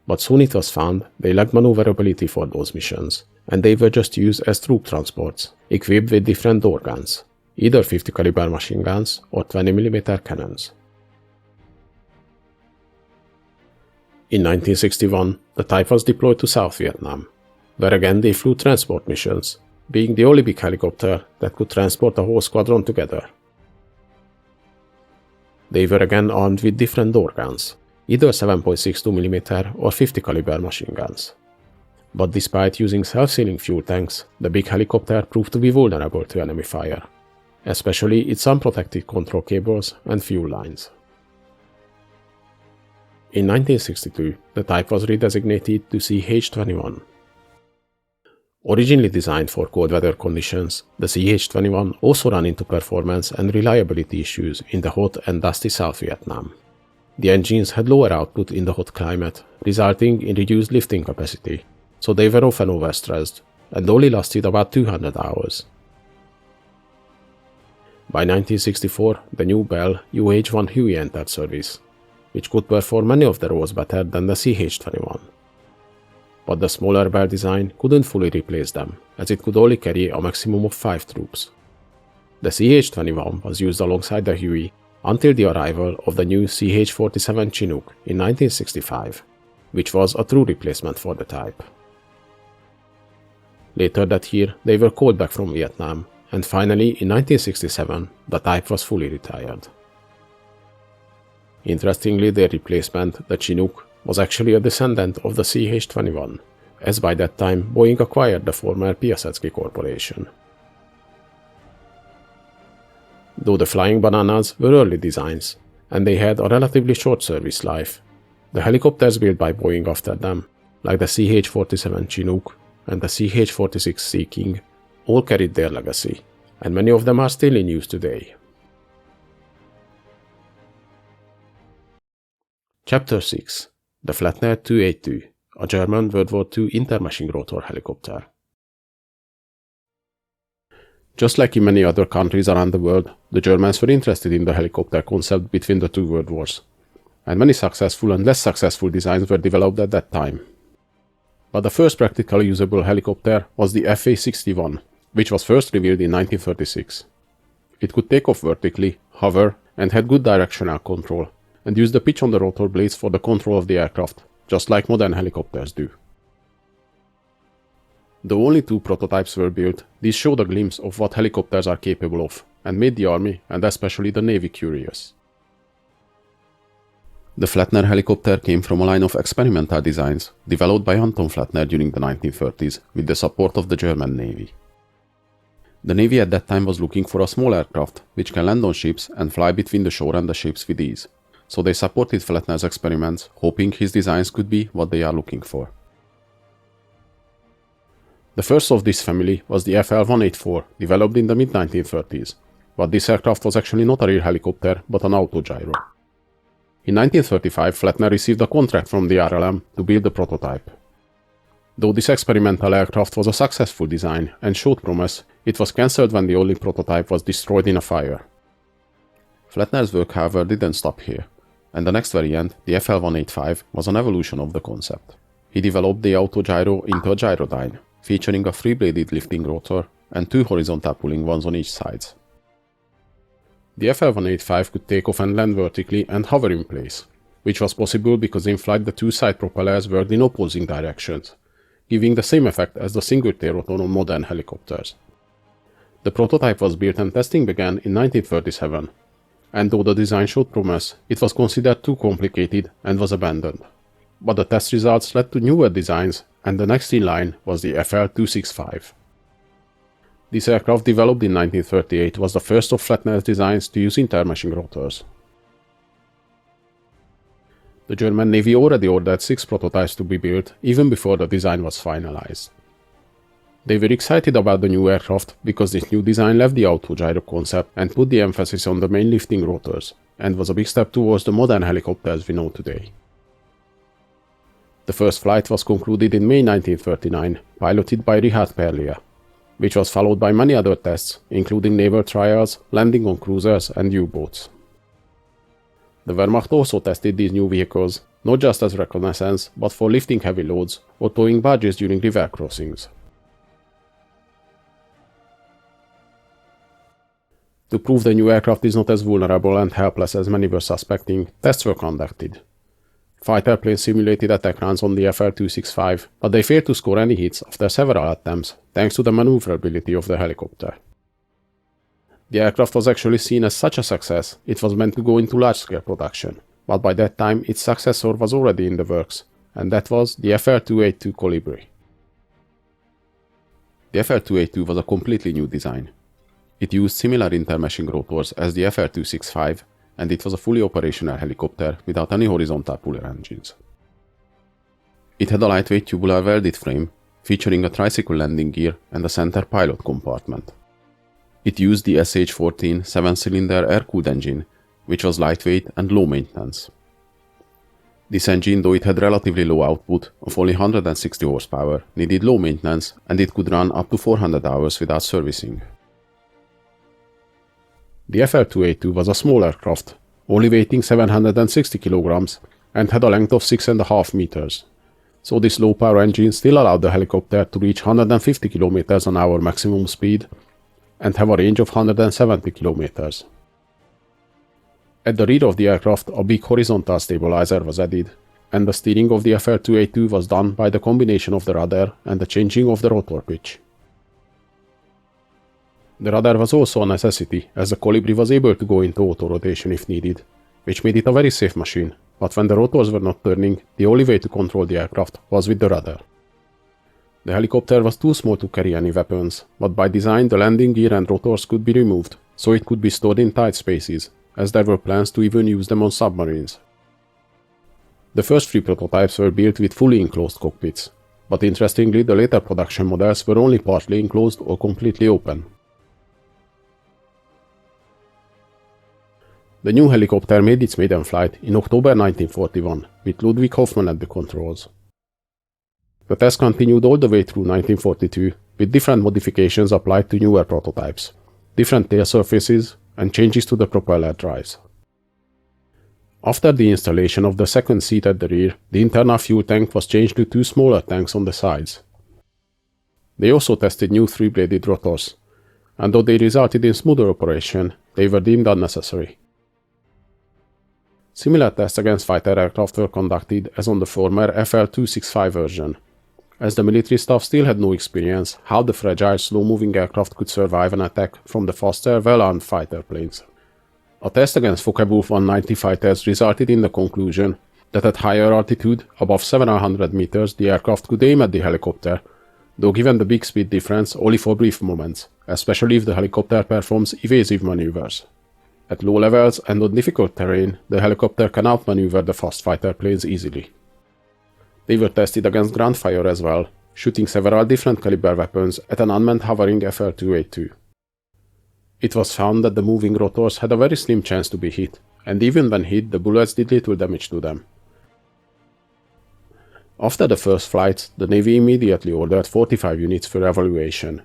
But soon it was found they lacked maneuverability for those missions, and they were just used as troop transports, equipped with different door guns, either 50 caliber machine guns or 20 mm cannons. In 1961, the type was deployed to South Vietnam, where again they flew transport missions, being the only big helicopter that could transport a whole squadron together. They were again armed with different door guns, either 7.62 mm or 50 caliber machine guns. But despite using self-sealing fuel tanks, the big helicopter proved to be vulnerable to enemy fire, especially its unprotected control cables and fuel lines. In 1962, the type was redesignated to CH-21. Originally designed for cold weather conditions, the CH-21 also ran into performance and reliability issues in the hot and dusty South Vietnam. The engines had lower output in the hot climate, resulting in reduced lifting capacity, so they were often overstressed and only lasted about 200 hours. By 1964, the new Bell UH-1 Huey entered service, which could perform many of the roles better than the CH-21. But the smaller Bell design couldn't fully replace them, as it could only carry a maximum of 5 troops. The CH-21 was used alongside the Huey until the arrival of the new CH-47 Chinook in 1965, which was a true replacement for the type. Later that year, they were called back from Vietnam, and finally in 1967, the type was fully retired. Interestingly, their replacement, the Chinook, was actually a descendant of the CH-21, as by that time Boeing acquired the former Piasecki Corporation. Though the Flying Bananas were early designs, and they had a relatively short service life, the helicopters built by Boeing after them, like the CH-47 Chinook and the CH-46 Sea King, all carried their legacy, and many of them are still in use today. Chapter 6. The Flettner FL282, a German World War II intermeshing rotor helicopter. Just like in many other countries around the world, the Germans were interested in the helicopter concept between the two world wars, and many successful and less successful designs were developed at that time. But the first practically usable helicopter was the FA-61, which was first revealed in 1936. It could take off vertically, hover, and had good directional control, and used the pitch on the rotor blades for the control of the aircraft, just like modern helicopters do. Though only 2 prototypes were built, these showed a glimpse of what helicopters are capable of, and made the Army, and especially the Navy, curious. The Flettner helicopter came from a line of experimental designs developed by Anton Flettner during the 1930s with the support of the German Navy. The Navy at that time was looking for a small aircraft which can land on ships and fly between the shore and the ships with ease, so they supported Flettner's experiments, hoping his designs could be what they are looking for. The first of this family was the FL-184, developed in the mid-1930s, but this aircraft was actually not a real helicopter but an autogyro. In 1935, Flettner received a contract from the RLM to build the prototype. Though this experimental aircraft was a successful design and showed promise, it was cancelled when the only prototype was destroyed in a fire. Flettner's work, however, didn't stop here, and the next variant, the FL-185, was an evolution of the concept. He developed the autogyro into a gyrodyne, featuring a 3-bladed lifting rotor and 2 horizontal pulling ones on each side. The FL-185 could take off and land vertically and hover in place, which was possible because in flight the 2 side propellers worked in opposing directions, giving the same effect as the single-tail rotor on modern helicopters. The prototype was built and testing began in 1937, and though the design showed promise, it was considered too complicated and was abandoned. But the test results led to newer designs, and the next in line was the FL-265. This aircraft, developed in 1938, was the first of Flettner's designs to use intermeshing rotors. The German Navy already ordered 6 prototypes to be built even before the design was finalized. They were excited about the new aircraft because this new design left the autogyro concept and put the emphasis on the main lifting rotors, and was a big step towards the modern helicopters we know today. The first flight was concluded in May 1939, piloted by Richard Perlier, which was followed by many other tests, including naval trials, landing on cruisers and U-boats. The Wehrmacht also tested these new vehicles, not just as reconnaissance, but for lifting heavy loads or towing barges during river crossings. To prove the new aircraft is not as vulnerable and helpless as many were suspecting, tests were conducted. Fighter planes simulated attack runs on the FL-265, but they failed to score any hits after several attempts, thanks to the maneuverability of the helicopter. The aircraft was actually seen as such a success, it was meant to go into large-scale production, but by that time its successor was already in the works, and that was the FL282 Kolibri. The FL282 was a completely new design. It used similar intermeshing rotors as the FL-265, and it was a fully operational helicopter without any horizontal puller engines. It had a lightweight tubular welded frame, featuring a tricycle landing gear and a center pilot compartment. It used the SH-14 7-cylinder air-cooled engine, which was lightweight and low maintenance. This engine, though it had relatively low output of only 160 horsepower, needed low maintenance, and it could run up to 400 hours without servicing. The FL282 was a small aircraft, only weighing 760 kilograms and had a length of 6.5 meters, so this low-power engine still allowed the helicopter to reach 150 km/h maximum speed, and have a range of 170 km. At the rear of the aircraft, a big horizontal stabilizer was added, and the steering of the FL282 was done by the combination of the rudder and the changing of the rotor pitch. The rudder was also a necessity, as the Kolibri was able to go into auto-rotation if needed, which made it a very safe machine, but when the rotors were not turning, the only way to control the aircraft was with the rudder. The helicopter was too small to carry any weapons, but by design the landing gear and rotors could be removed, so it could be stored in tight spaces, as there were plans to even use them on submarines. The first 3 prototypes were built with fully enclosed cockpits, but interestingly the later production models were only partly enclosed or completely open. The new helicopter made its maiden flight in October 1941, with Ludwig Hoffmann at the controls. The test continued all the way through 1942, with different modifications applied to newer prototypes, different tail surfaces, and changes to the propeller drives. After the installation of the second seat at the rear, the internal fuel tank was changed to 2 smaller tanks on the sides. They also tested new 3-bladed rotors, and though they resulted in smoother operation, they were deemed unnecessary. Similar tests against fighter aircraft were conducted as on the former FL265 version, as the military staff still had no experience how the fragile, slow-moving aircraft could survive an attack from the faster, well-armed fighter planes. A test against Focke-Wulf 190 fighters resulted in the conclusion that at higher altitude, above 700 meters, the aircraft could aim at the helicopter, though given the big speed difference only for brief moments, especially if the helicopter performs evasive maneuvers. At low levels and on difficult terrain, the helicopter can outmaneuver the fast fighter planes easily. They were tested against ground fire as well, shooting several different caliber weapons at an unmanned hovering FL282. It was found that the moving rotors had a very slim chance to be hit, and even when hit, the bullets did little damage to them. After the first flights, the Navy immediately ordered 45 units for evaluation.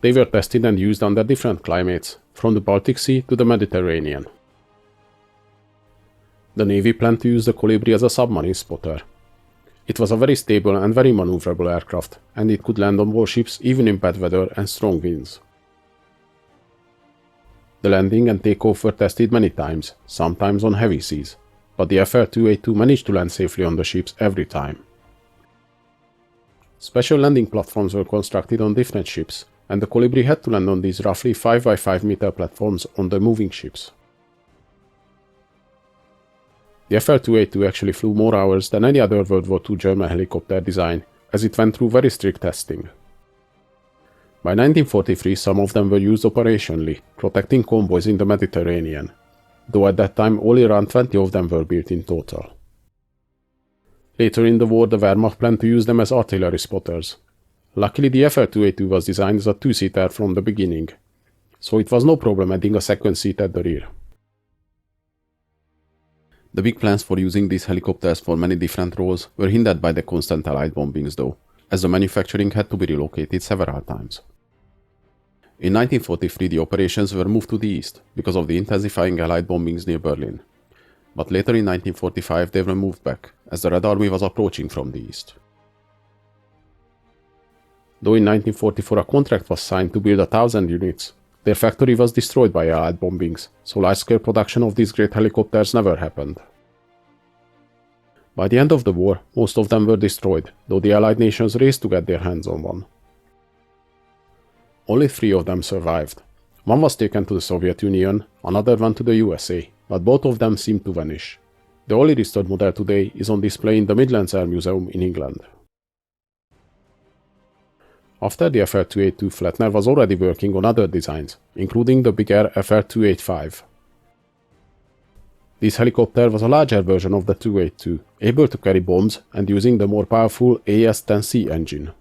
They were tested and used under different climates, from the Baltic Sea to the Mediterranean. The Navy planned to use the Kolibri as a submarine spotter. It was a very stable and very maneuverable aircraft, and it could land on warships even in bad weather and strong winds. The landing and takeoff were tested many times, sometimes on heavy seas, but the FL282 managed to land safely on the ships every time. Special landing platforms were constructed on different ships, and the Kolibri had to land on these roughly 5 by 5 meter platforms on the moving ships. The FL282 actually flew more hours than any other World War II German helicopter design, as it went through very strict testing. By 1943 some of them were used operationally, protecting convoys in the Mediterranean, though at that time only around 20 of them were built in total. Later in the war the Wehrmacht planned to use them as artillery spotters. Luckily the FL282 was designed as a 2-seater from the beginning, so it was no problem adding a second seat at the rear. The big plans for using these helicopters for many different roles were hindered by the constant Allied bombings though, as the manufacturing had to be relocated several times. In 1943 the operations were moved to the east because of the intensifying Allied bombings near Berlin, but later in 1945 they were moved back, as the Red Army was approaching from the east. Though in 1944 a contract was signed to build 1,000 units, their factory was destroyed by Allied bombings, so large-scale production of these great helicopters never happened. By the end of the war, most of them were destroyed, though the Allied nations raced to get their hands on one. Only 3 of them survived. One was taken to the Soviet Union, another one to the USA, but both of them seemed to vanish. The only restored model today is on display in the Midlands Air Museum in England. After the FL282, Flettner was already working on other designs, including the bigger FL285. This helicopter was a larger version of the 282, able to carry bombs and using the more powerful AS-10C engine.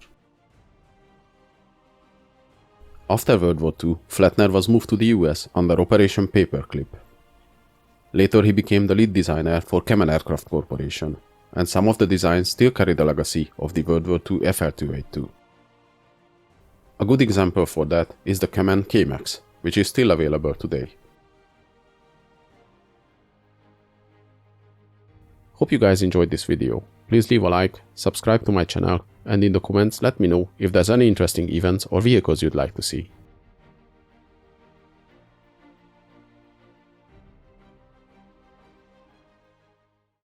After World War II, Flettner was moved to the US under Operation Paperclip. Later he became the lead designer for Kaman Aircraft Corporation, and some of the designs still carry the legacy of the World War II FL282. A good example for that is the Kaman K-Max, which is still available today. Hope you guys enjoyed this video. Please leave a like, subscribe to my channel, and in the comments let me know if there's any interesting events or vehicles you'd like to see.